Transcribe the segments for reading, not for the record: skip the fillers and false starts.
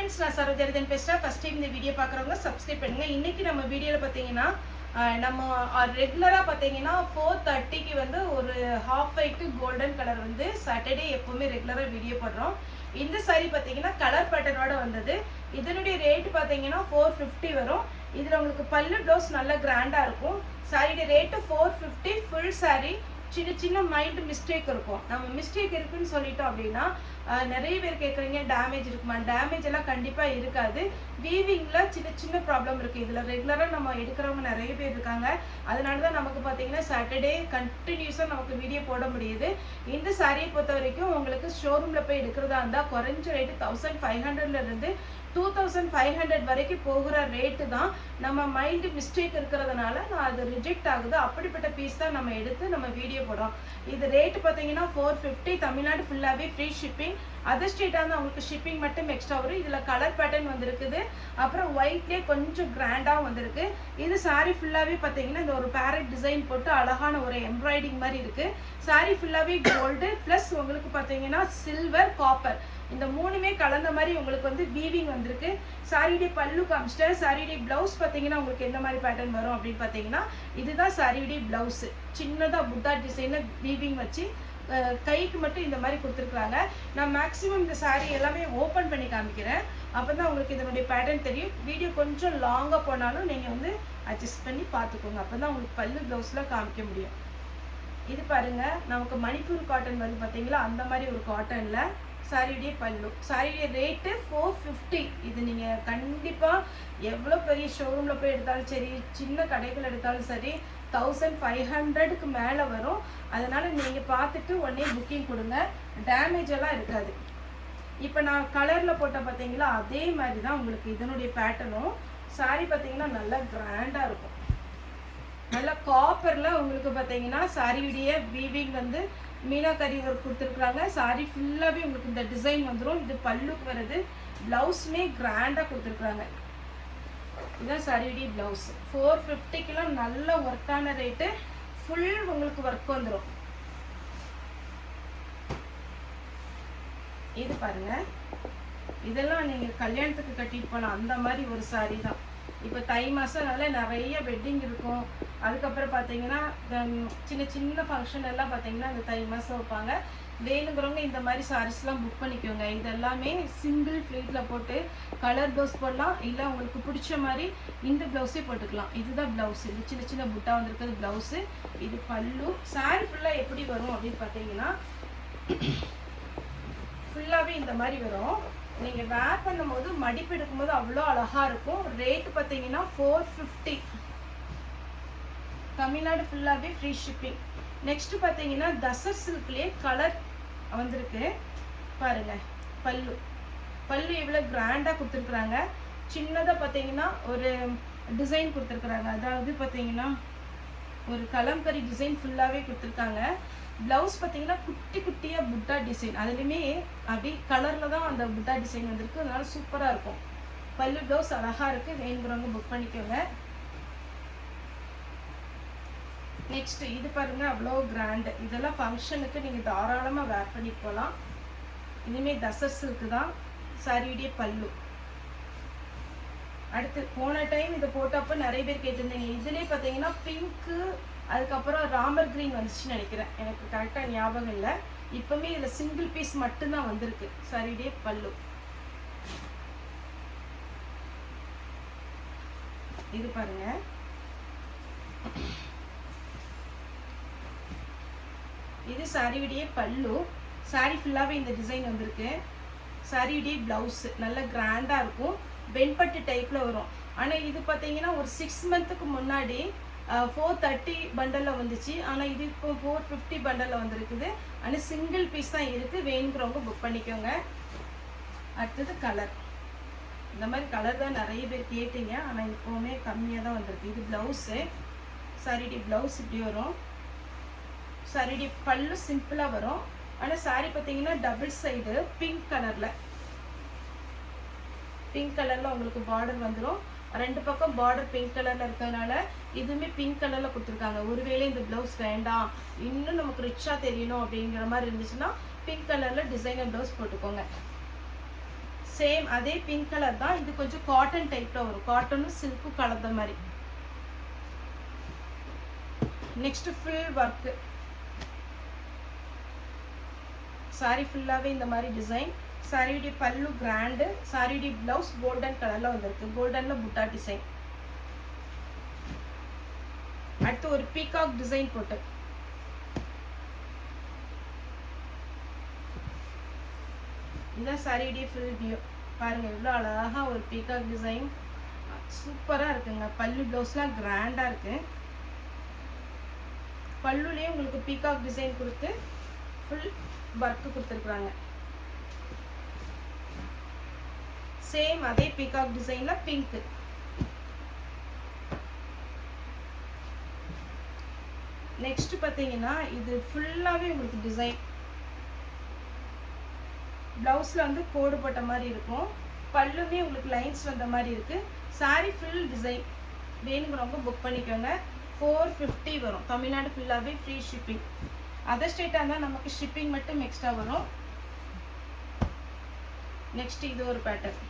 Friends நான் சரோஜரிதன் பேசுறேன். First time இந்த வீடியோ பார்க்குறவங்க சப்ஸ்கிரைப் பண்ணுங்க. இன்னைக்கு நம்ம வீடியோல பார்த்தீங்கன்னா நம்ம ரெகுலரா பார்த்தீங்கன்னா 4:30க்கு வந்து ஒரு ஹாஃப் ஒயிட் கோல்டன் கலர் வந்து சாட்டர்டே எப்பவுமே ரெகுலரா வீடியோ போடுறோம். இந்த சாரி பார்த்தீங்கன்னா கலர் பேட்டர்னோட வந்தது. இதனுடைய ரேட் பார்த்தீங்கன்னா 450 வரும். இதுல உங்களுக்கு பல்லு ப்ளவுஸ் நல்ல கிராண்டா இருக்கும். சாரியோட ரேட் 450. ஃபுல் சாரி சின்ன சின்ன மைண்ட் மிஸ்டேக் இருக்கும். நம்ம மிஸ்டேக் இருக்குன்னு சொல்லிட்டோம் அப்படின்னா நிறைய பேர் கேட்குறீங்க டேமேஜ் இருக்குமா? டேமேஜ் எல்லாம் கண்டிப்பாக இருக்காது. வீவிங்கில் சின்ன சின்ன ப்ராப்ளம் இருக்குது. இதில் ரெகுலராக நம்ம எடுக்கிறவங்க நிறைய பேர் இருக்காங்க. அதனால தான் நமக்கு பார்த்தீங்கன்னா சாட்டர்டே கண்டினியூஸாக நமக்கு வீடியோ போட முடியுது. இந்த சாரியை பொறுத்த வரைக்கும் உங்களுக்கு ஷோரூமில் போய் எடுக்கிறதா இருந்தால் குறைஞ்ச ரேட்டு 1500லேருந்து 2500 வரைக்கும் போகிற ரேட்டு தான். நம்ம மைண்டு மிஸ்டேக் இருக்கிறதுனால நான் அது ரிஜெக்ட் ஆகுது. அப்படிப்பட்ட பீஸ் தான் நம்ம எடுத்து நம்ம வீடியோ போடுறோம். இது ரேட்டு பார்த்தீங்கன்னா 450. தமிழ்நாடு ஃபுல்லாகவே ஃப்ரீ ஷிப்பிங். அதர் ஸ்டேட்டாக இருந்தால் உங்களுக்கு ஷிப்பிங் மட்டும் எக்ஸ்ட்ரா வரும். இதில் கலர் பேட்டர்ன் வந்துருக்குது. அப்புறம் ஒயிட்லேயே கொஞ்சம் கிராண்டாக வந்திருக்கு. இது சாரீ ஃபுல்லாகவே பார்த்தீங்கன்னா இந்த ஒரு பேரட் டிசைன் போட்டு அழகான ஒரு எம்ப்ராய்டிங் மாதிரி இருக்குது. சாரீ ஃபுல்லாகவே கோல்டு ப்ளஸ் உங்களுக்கு பார்த்தீங்கன்னா சில்வர் காப்பர் இந்த மூணுமே கலந்த மாதிரி உங்களுக்கு வந்து வீவிங் வந்திருக்கு. சாரியுடைய பல்லு காமிச்சிட்டேன். சாரியுடைய பிளவுஸ் பார்த்தீங்கன்னா உங்களுக்கு எந்த மாதிரி பேட்டர்ன் வரும் அப்படின்னு பார்த்தீங்கன்னா இதுதான் சாரியுடைய பிளவுஸ். சின்னதாக புத்தா டிசைனில் வீவிங் வச்சு கைக்கு மட்டும் இந்த மாதிரி கொடுத்துருக்குறாங்க. நான் மேக்ஸிமம் இந்த சாரீ எல்லாமே ஓப்பன் பண்ணி காமிக்கிறேன். அப்போ தான் உங்களுக்கு இதனுடைய பேட்டர்ன் தெரியும். வீடியோ கொஞ்சம் லாங்காக போனாலும் நீங்கள் வந்து அட்ஜஸ்ட் பண்ணி பார்த்துக்கோங்க. அப்போ தான் உங்களுக்கு பல்லு ப்ளவுஸில் காமிக்க முடியும். இது பாருங்கள், நமக்கு மணிப்பூர் காட்டன் வந்து பார்த்தீங்களா அந்த மாதிரி ஒரு காட்டனில் சாரியுடைய பல்லு. சாரியுடைய ரேட்டு 450. இது நீங்கள் கண்டிப்பாக எவ்வளோ பெரிய ஷோரூமில் போய் எடுத்தாலும் சரி, சின்ன கடைகள் எடுத்தாலும் சரி 1500க்கு மேலே வரும். அதனால் நீங்கள் பார்த்துட்டு உடனே புக்கிங் கொடுங்க. டேமேஜ் எல்லாம் இருக்காது. இப்போ நான் கலரில் போட்ட பார்த்தீங்களா அதே மாதிரி தான் உங்களுக்கு இதனுடைய பேட்டர்னும். சாரி பார்த்தீங்கன்னா நல்லா கிராண்டாக இருக்கும். நல்லா காப்பரில் உங்களுக்கு பார்த்தீங்கன்னா சாரியுடைய வீவிங் வந்து மீனாக்கரி ஒர்க் கொடுத்துருக்குறாங்க. சாரி ஃபுல்லாகவே உங்களுக்கு இந்த டிசைன் வந்துடும். இது பல்லுக்கு வருது. ப்ளவுஸுமே கிராண்டாக கொடுத்துருக்குறாங்க. இதுதான் சாரியுடைய ப்ளவுஸ். 450க்கெலாம் நல்ல ஒர்க்கான ரேட்டு. ஃபுல் உங்களுக்கு ஒர்க் வந்துடும். இது பாருங்கள், இதெல்லாம் நீங்கள் கல்யாணத்துக்கு கட்டிட்டு போகலாம் அந்த மாதிரி ஒரு சாரி தான். இப்போ தை மாதம்னால நிறைய வெட்டிங் இருக்கும். அதுக்கப்புறம் பார்த்தீங்கன்னா சின்ன சின்ன ஃபங்க்ஷன் எல்லாம் பார்த்தீங்கன்னா இந்த தை மாதம் வைப்பாங்க. வேணுங்கிறவங்க இந்த மாதிரி சாரீஸ்லாம் புக் பண்ணிக்கோங்க. இதெல்லாமே சிங்கிள் ஃப்ளீட்டில் போட்டு கலர் ப்ளவுஸ் போடலாம். இல்லை உங்களுக்கு பிடிச்ச மாதிரி இந்த ப்ளவுஸே போட்டுக்கலாம். இதுதான் ப்ளவுஸு. இது சின்ன சின்ன புட்டா வந்துருக்குது ப்ளவுஸு. இது பல்லு. சாரி ஃபுல்லாக எப்படி வரும் அப்படின்னு பார்த்தீங்கன்னா ஃபுல்லாகவே இந்த மாதிரி வரும். நீங்கள் வேர் பண்ணும்போது மடிப்பு எடுக்கும்போது அவ்வளோ அழகாக இருக்கும். ரேட்டு பார்த்தீங்கன்னா 450. தமிழ்நாடு ஃபுல்லாகவே ஃப்ரீ ஷிப்பிங். நெக்ஸ்ட்டு பார்த்தீங்கன்னா தசர் சில்க்லேயே கலர் வந்திருக்கு பாருங்கள். பல்லு பல்லு எவ்வளோ கிராண்டாக கொடுத்துருக்குறாங்க. சின்னதாக பார்த்தீங்கன்னா ஒரு டிசைன் கொடுத்துருக்குறாங்க. அதாவது பார்த்தீங்கன்னா ஒரு கலம்கரி டிசைன் ஃபுல்லாகவே கொடுத்துருக்காங்க. ப்ளவுஸ் பார்த்தீங்கன்னா குட்டி குட்டியாக புட்டா டிசைன். அதுலேயுமே அப்படி கலரில் தான் அந்த புட்டா டிசைன் வந்திருக்கு. அதனால சூப்பராக இருக்கும். பல்லு ப்ளவுஸ் அழகாக இருக்குது. வேணுங்கிறவங்க புக் பண்ணிக்கோங்க. நெக்ஸ்ட்டு இது பாருங்கள், அவ்வளோ கிராண்டு. இதெல்லாம் ஃபங்க்ஷனுக்கு நீங்கள் தாராளமாக வேர் பண்ணி போகலாம். இதுவுமே தசர் சில்க்கு தான். சாரியுடைய பல்லு. அடுத்து போன டைம் இதை போட்டப்போ நிறைய பேர் கேட்டிருந்தீங்க. இதுலேயே பார்த்தீங்கன்னா பிங்க்கு அதுக்கப்புறம் ராமர் கிரீன் வந்துச்சுன்னு நினைக்கிறேன். எனக்கு கரெக்டாக ஞாபகம் இல்லை. இப்போவுமே இதில் சிங்கிள் பீஸ் மட்டும்தான் வந்திருக்கு. சாரியுடைய பல்லு. இது பாருங்க, இது சாரியுடைய பல்லு. சாரி ஃபுல்லாகவே இந்த டிசைன் வந்திருக்கு. சாரியுடைய ப்ளவுஸு நல்ல கிராண்டாக இருக்கும். வெண்பட்டு டைப்பில் வரும். ஆனால் இது பார்த்தீங்கன்னா ஒரு 6 மந்த்துக்கு முன்னாடி 430 பண்டலில் வந்துச்சு. ஆனால் இது இப்போ 450 பண்டலில் வந்துருக்குது. ஆனால் சிங்கிள் பீஸ் தான் இருக்குது. வேணுங்கிறவங்க புக் பண்ணிக்கோங்க. அடுத்தது கலர். இந்த மாதிரி கலர் தான் நிறைய பேர் கேட்டீங்க. ஆனால் இப்போவுமே கம்மியாக தான் வந்திருக்கு. இது ப்ளவுஸு. சாரியுடைய ப்ளவுஸ் இப்படி வரும். சாரியுடைய பல்லு சிம்பிளாக வரும். ஆனால் சாரி பார்த்தீங்கன்னா டபுள் சைடு பிங்க் கலரில் உங்களுக்கு பார்டர் வந்துடும். ரெண்டு பக்கம் பார்டர் பிங்க் கலரில் இருக்கிறதுனால இதுவுமே பிங்க் கலரில் கொடுத்துருக்காங்க. ஒருவேளை இந்த ப்ளவுஸ் வேண்டாம், இன்னும் நமக்கு ரிச்சாக தெரியணும் அப்படிங்கிற மாதிரி இருந்துச்சுன்னா பிங்க் கலரில் டிசைனர் ப்ளவுஸ் போட்டுக்கோங்க. சேம் அதே பிங்க் கலர் தான், இது கொஞ்சம் காட்டன் டைப்ல வரும், காட்டனும் சில்க்கும் கலந்த மாதிரி. நெக்ஸ்ட் ஃபுல் ஒர்க் சாரி ஃபுல்லாவே இந்த மாதிரி டிசைன். சாரியுடைய பல்லு கிராண்டு, சாரியுடைய பிளவுஸ் கோல்டன் கலர்ல வந்திருக்கு, கோல்டன்ல புட்டா டிசைன். அடுத்து ஒரு பீகாக் டிசைன் போட்டு இதான் சாரியுடைய ஃபுல் வியூ. பாருங்க எவ்வளோ அழகா ஒரு பீகாக் டிசைன், சூப்பரா இருக்குங்க. பல்லு பிளவுஸ்லாம் கிராண்டா இருக்கு. பல்லுலேயே உங்களுக்கு பீகாக் டிசைன் கொடுத்து ஃபுல் ஒர்க்கு கொடுத்துருக்குறாங்க. சேம் அதே பீகாக் டிசைன்ல பிங்க். நெக்ஸ்ட் பார்த்தீங்கன்னா இது ஃபுல்லாகவே உங்களுக்கு டிசைன். பிளவுஸில் வந்து கோடு போட்ட மாதிரி இருக்கும், பல்லுமே உங்களுக்கு லைன்ஸ் வந்த மாதிரி இருக்கு. Sorry full design. வேணுங்கிறவங்க புக் பண்ணிக்கோங்க. 450 வரும். தமிழ்நாடு ஃபுல்லாகவே ஃப்ரீ ஷிப்பிங். அதர் ஸ்டேட்டாக இருந்தால் நமக்கு ஷிப்பிங் மட்டும் எக்ஸ்ட்ரா வரும். நெக்ஸ்ட் இது ஒரு பேட்டர்ன்.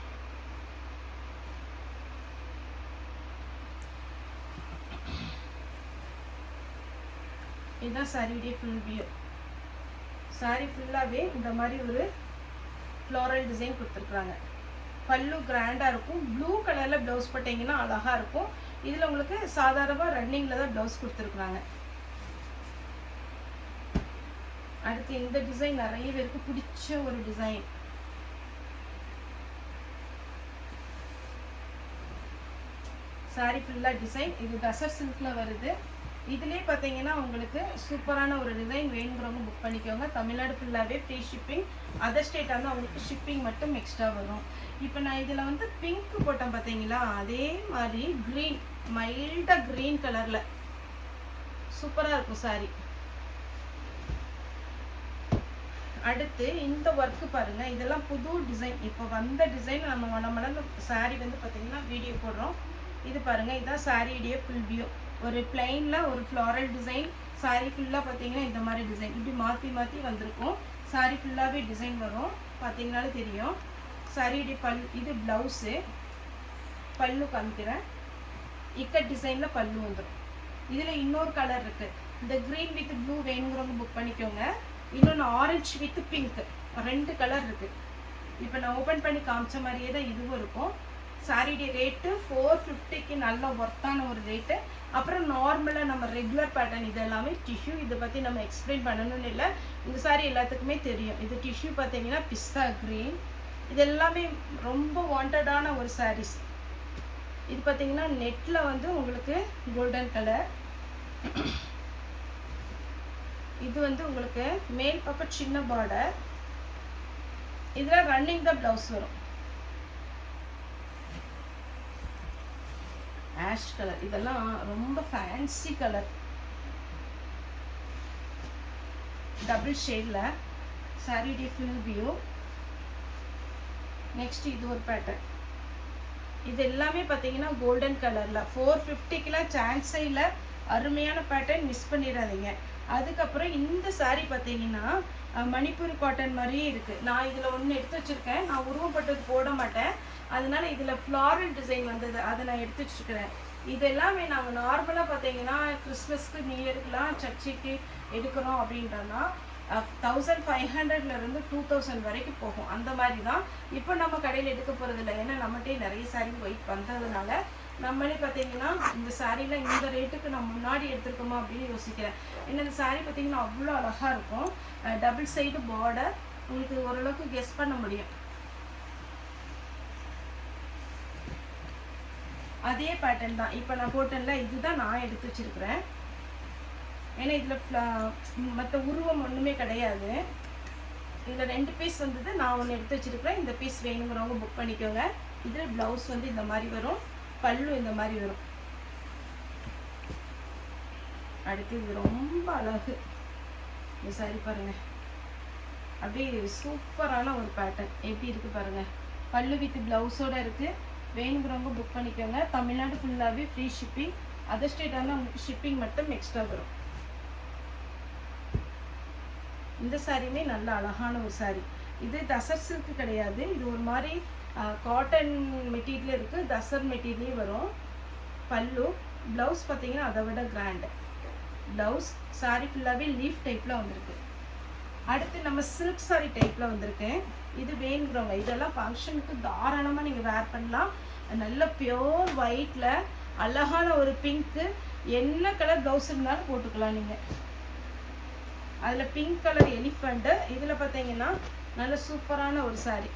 இதுதான் சாரியுடைய ஃபுல் வியூ. சாரி ஃபுல்லாகவே இந்த மாதிரி ஒரு ஃப்ளோரல் டிசைன் கொடுத்துருக்குறாங்க. பல்லு கிராண்டாக இருக்கும். ப்ளூ கலரில் ப்ளவுஸ் போட்டிங்கன்னா அழகாக இருக்கும். இதில் உங்களுக்கு சாதாரணமாக ரன்னிங்கில் தான் ப்ளவுஸ் கொடுத்துருக்குறாங்க. அடுத்து இந்த டிசைன் நிறைய பேருக்கு பிடிச்ச ஒரு டிசைன். சாரி ஃபுல்லாக டிசைன். இது தசர் சில்கில் வருது. இதுலேயே பார்த்தீங்கன்னா உங்களுக்கு சூப்பரான ஒரு டிசைன். வேணுங்கிறவங்க புக் பண்ணிக்கோங்க. தமிழ்நாடு ஃபுல்லாகவே ஃப்ரீ ஷிப்பிங். அதர் ஸ்டேட்டாக இருந்தால் அவங்களுக்கு ஷிப்பிங் மட்டும் எக்ஸ்ட்ரா வரும். இப்போ நான் இதில் வந்து பிங்க் போட்டேன் பார்த்தீங்களா, அதே மாதிரி க்ரீன், மைல்டாக க்ரீன் கலரில் சூப்பராக இருக்கும் சாரி. அடுத்து இந்த ஒர்க்கு பாருங்கள், இதெல்லாம் புது டிசைன். இப்போ வந்த டிசைன் நம்ம சாரி வந்து பார்த்தீங்கன்னா வீடியோ போடுறோம். இது பாருங்கள், இதுதான் சாரியுடைய ஃபுல் வியூ. ஒரு பிளைனில் ஒரு ஃப்ளாரல் டிசைன். சாரி ஃபுல்லாக பார்த்தீங்கன்னா இந்த மாதிரி டிசைன் இப்படி மாற்றி மாற்றி வந்திருக்கும். சாரி ஃபுல்லாகவே டிசைன் வரும், பார்த்தீங்கனாலே தெரியும். சாரியுடைய இது ப்ளவுஸு. பல்லு காமிக்கிறேன். இக்கட் டிசைனில் பல்லு வந்துடும். இதில் இன்னொரு கலர் இருக்குது. இந்த க்ரீன் வித் ப்ளூ வேணுங்கிறவங்க புக் பண்ணிக்கோங்க. இன்னொன்று ஆரஞ்சு வித் பிங்க், 2 கலர் இருக்குது. இப்போ நான் ஓப்பன் பண்ணி காமிச்ச மாதிரியே தான் இதுவும் இருக்கும். சாரியுடைய ரேட்டு 450க்கு நல்ல ஒர்த்தான ஒரு ரேட்டு. அப்புறம் நார்மலாக நம்ம ரெகுலர் பேட்டர்ன் இது எல்லாமே டிஷ்யூ. இதை பற்றி நம்ம எக்ஸ்பிளைன் பண்ணணும்னு இல்லை, இந்த சாரி எல்லாத்துக்குமே தெரியும். இது டிஷ்யூ பார்த்தீங்கன்னா பிஸ்தா க்ரீன். இது எல்லாமே ரொம்ப வாண்டடான ஒரு சாரீஸ். இது பார்த்தீங்கன்னா நெட்டில் வந்து உங்களுக்கு கோல்டன் கலர். இது வந்து உங்களுக்கு மேல் பக்கம் சின்ன பார்டர். இதில் ரன்னிங் தான் ப்ளவுஸ் வரும். ஆஷ் கலர், இதெல்லாம் ரொம்ப ஃபேன்சி கலர். டபுள் ஷேடில் சாரியுடைய ஃபுல் வியூ. நெக்ஸ்ட் இது ஒரு பேட்டர்ன். இது எல்லாமே பார்த்தீங்கன்னா கோல்டன் கலரில் 450க்குலாம் சான்ஸே இல்லை. அருமையான பேட்டர்ன், மிஸ் பண்ணிடாதீங்க. அதுக்கப்புறம் இந்த சாரீ பார்த்தீங்கன்னா மணிப்பூர் காட்டன் மாதிரியே இருக்குது. நான் இதில் ஒன்று எடுத்து வச்சுருக்கேன். நான் உருவப்பட்டது போட மாட்டேன், அதனால இதில் ஃப்ளாரல் டிசைன் வந்தது, அதை நான் எடுத்து வச்சுருக்கிறேன். இது எல்லாமே நாங்கள் நார்மலாக பார்த்தீங்கன்னா கிறிஸ்மஸ்க்கு, நியூ இயருக்குலாம் சர்ச்சுக்கு எடுக்கிறோம் அப்படின்றனா 1500லேருந்து 2000 வரைக்கும் போகும். அந்த மாதிரி தான் இப்போ நம்ம கடையில் எடுக்க போகிறதில்ல. ஏன்னா நம்மகிட்டே நிறைய சாரீ ஒயிட் வந்ததுனால நம்மளே பார்த்தீங்கன்னா இந்த சாரியில் இந்த ரேட்டுக்கு நான் முன்னாடி எடுத்துருக்கோமா அப்படின்னு யோசிக்கிறேன். ஏன்னா இந்த சாரீ பார்த்தீங்கன்னா அவ்வளோ அழகாக இருக்கும். டபுள் சைடு பார்டர், உங்களுக்கு ஓரளவுக்கு கெஸ் பண்ண முடியும். அதே பேட்டர்ன் தான் இப்போ நான் போட்டேன்ல, இதுதான் நான் எடுத்து வச்சிருக்கிறேன். ஏன்னா இதில் மற்ற உருவம் ஒன்றுமே கிடையாது. இதில் 2 பீஸ் வந்தது, நான் ஒன்று எடுத்து வச்சிருக்கிறேன். இந்த பீஸ் வேணுங்கிறவங்க புக் பண்ணிக்கோங்க. இதில் ப்ளவுஸ் வந்து இந்த மாதிரி வரும், பல்லு இந்த மாதிரி வரும். அடுத்து இது ரொம்ப அழகு. இந்த சாரி பாருங்கள், அப்படியே சூப்பரான ஒரு பேட்டர்ன். எப்படி இருக்குது பாருங்கள். பல்லு வித் ப்ளவுஸோடு இருக்குது. வேணுங்கிறவங்க புக் பண்ணிக்கோங்க. தமிழ்நாடு ஃபுல்லாகவே ஃப்ரீ ஷிப்பிங். அதர் ஸ்டேட்டாக இருந்தால் உங்களுக்கு ஷிப்பிங் மட்டும் எக்ஸ்ட்ரா வரும். இந்த சாரியுமே நல்ல அழகான ஒரு சாரி. இது தசர் சில்க் கிடையாது, இது ஒரு மாதிரி காட்டன் மெட்டீரியல் இருக்குது, தசர் மெட்டீரியலே வரும். பல்லு. ப்ளவுஸ் பார்த்தீங்கன்னா அதை விட கிராண்டு ப்ளவுஸ். சாரீ ஃபுல்லாகவே லீஃப் டைப்பில் வந்திருக்கு. அடுத்து நம்ம சில்க் சாரீ டைப்பில் வந்திருக்கு. இது வேணுங்கிறவங்க இதெல்லாம் ஃபங்க்ஷனுக்கு தாராளமாக நீங்கள் வேர் பண்ணலாம். நல்ல பியோர் ஒயிட்டில் அழகான ஒரு பிங்க்கு, என்ன கலர் ப்ளவுஸ் இருந்தாலும் போட்டுக்கலாம் நீங்கள். அதில் பிங்க் கலர் எலிஃபண்ட்டு. இதில் பார்த்தீங்கன்னா நல்ல சூப்பரான ஒரு சாரீ.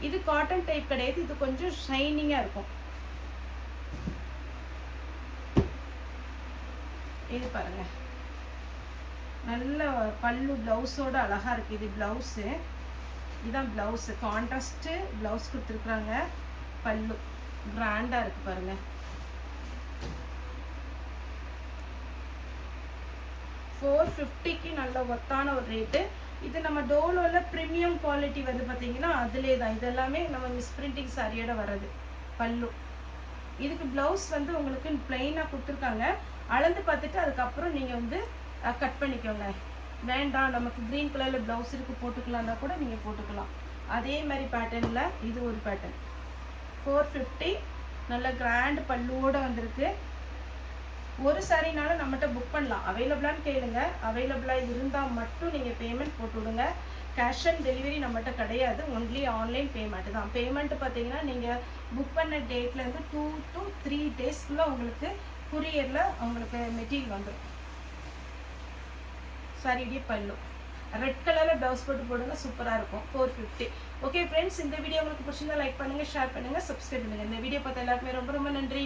இது காட்டன் டைப் கிடையாது, இது கொஞ்சம் ஷைனிங்காக இருக்கும். இது பாருங்க, நல்ல பல்லு ப்ளவுஸோட அழகாக இருக்குது. இது ப்ளவுஸு, இதுதான் ப்ளவுஸு. கான்ட்ராஸ்ட்டு ப்ளவுஸ் கொடுத்துருக்குறாங்க. பல்லு கிராண்டாக இருக்குது பாருங்கள். 450க்கு நல்ல ஒர்த்தான ஒரு ரேட்டு. இது நம்ம டோலோவில் ப்ரீமியம் குவாலிட்டி வந்து பார்த்தீங்கன்னா அதிலே தான். இதெல்லாமே நம்ம மிஸ்பிரிண்டிங் சாரியோட வர்றது. பல்லு. இதுக்கு ப்ளவுஸ் வந்து உங்களுக்கு பிளெயினாக கொடுத்துருக்காங்க. அளந்து பார்த்துட்டு அதுக்கப்புறம் நீங்கள் வந்து கட் பண்ணிக்கோங்க. வேண்டாம் நமக்கு க்ரீன் கலரில் ப்ளவுஸ் இருக்குது போட்டுக்கலான்னா கூட நீங்கள் போட்டுக்கலாம். அதே மாதிரி பேட்டர்னில் இது ஒரு பேட்டர்ன். 450 நல்ல கிராண்ட் பல்லுவோடு வந்திருக்கு. ஒரு சாரினாலும் நம்மகிட்ட புக் பண்ணலாம். அவைலபிளான்னு கேளுங்க. அவைலபிளாக இருந்தால் மட்டும் நீங்கள் பேமெண்ட் போட்டு விடுங்க. கேஷ் ஆன் டெலிவரி நம்மகிட்ட கிடையாது, ஒன்லி ஆன்லைன் பேமெண்ட் தான். பேமெண்ட்டு பார்த்தீங்கன்னா நீங்கள் புக் பண்ண டேட்லேருந்து 2 to 3 டேஸ்க்குள்ளே உங்களுக்கு குரியரில் உங்களுக்கு மெட்டீரியல் வந்துடும். சாரியுடைய பல்லு ரெட் கலரில் ப்ளவுஸ் போட்டு போடுங்க, சூப்பராக இருக்கும். 450. ஓகே ஃப்ரெண்ட்ஸ், இந்த வீடியோ உங்களுக்கு பிடிச்சிருந்தா லைக் பண்ணுங்கள், ஷேர் பண்ணுங்கள், சப்ஸ்கிரைப் பண்ணுங்கள். இந்த வீடியோ பார்த்த எல்லாருக்குமே ரொம்ப ரொம்ப நன்றி.